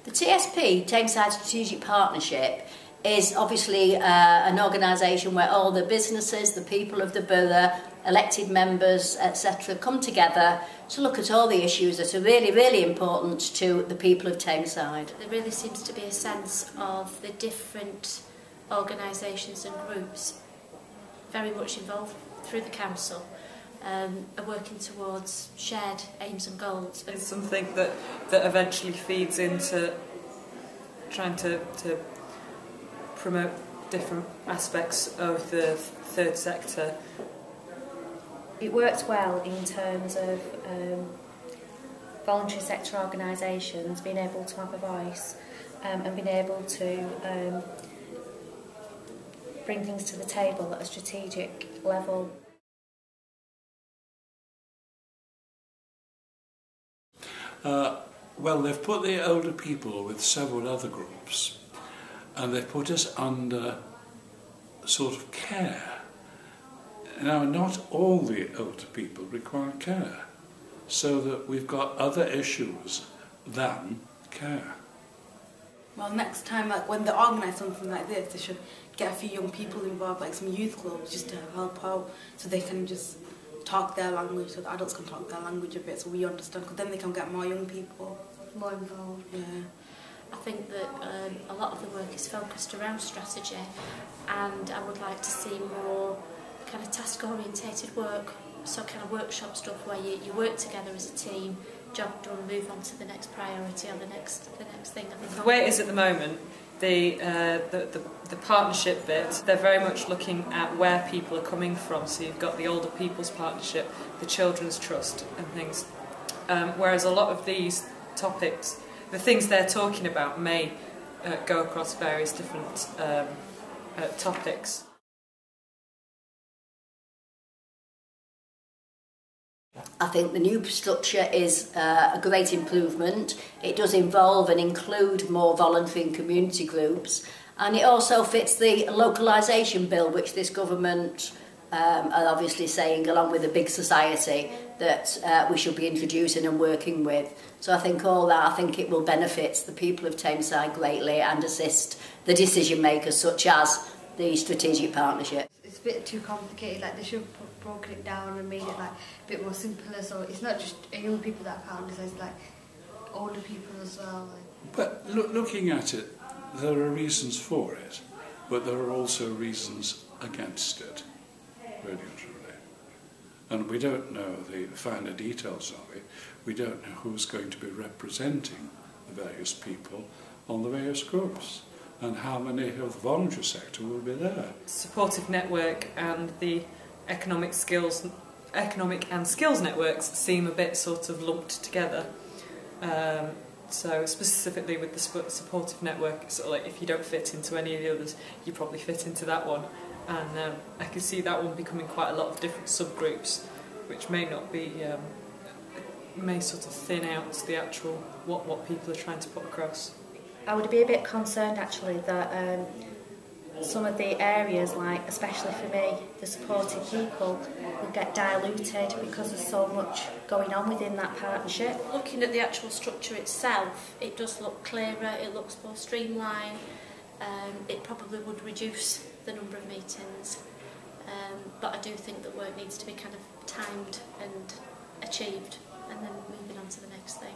The TSP, Tameside Strategic Partnership, is obviously an organisation where all the businesses, the people of the borough, elected members, etc. come together to look at all the issues that are really, really important to the people of Tameside. There really seems to be a sense of the different organisations and groups very much involved through the council, are working towards shared aims and goals. It's something that eventually feeds into trying to promote different aspects of the third sector. It works well in terms of voluntary sector organisations being able to have a voice and being able to bring things to the table at a strategic level. Well, they've put the older people with several other groups, and they've put us under sort of care. Now, not all the older people require care, so that we've got other issues than care. Well, next time, like when they organise something like this, they should get a few young people involved, like some youth clubs, just to help out, so they can just talk their language, so the adults can talk their language a bit, so we understand, because then they can get more young people more involved. Yeah. I think that a lot of the work is focused around strategy, and I would like to see more kind of task-orientated work, so kind of workshop stuff where you work together as a team, job done, move on to the next priority or the next thing. I think the way it is at the moment, the partnership bit, they're very much looking at where people are coming from. So you've got the older people's partnership, the children's trust and things. Whereas a lot of these topics, the things they're talking about may go across various different topics. I think the new structure is a great improvement. It does involve and include more voluntary and community groups, and it also fits the localisation bill which this government are obviously saying, along with the big society, that we should be introducing and working with. So I think all that, I think it will benefit the people of Tameside greatly and assist the decision makers such as the strategic partnership. It's a bit too complicated, like they should have broken it down and made it like a bit more simpler, so it's not just young people that count, it's like older people as well. But looking at it, there are reasons for it, but there are also reasons against it, really and truly. And we don't know the finer details of it. We don't know who's going to be representing the various people on the various groups, and how many of the voluntary sector will be there. Supportive network and the economic and skills networks seem a bit sort of lumped together. So specifically with the supportive network, it's sort of like if you don't fit into any of the others, you probably fit into that one. And I can see that one becoming quite a lot of different subgroups, which may not be, may sort of thin out the actual what people are trying to put across. I would be a bit concerned actually that some of the areas, like especially for me, the supported people, will get diluted because there's so much going on within that partnership. Looking at the actual structure itself, it does look clearer, it looks more streamlined, it probably would reduce the number of meetings, but I do think that work needs to be kind of timed and achieved, and then moving on to the next thing.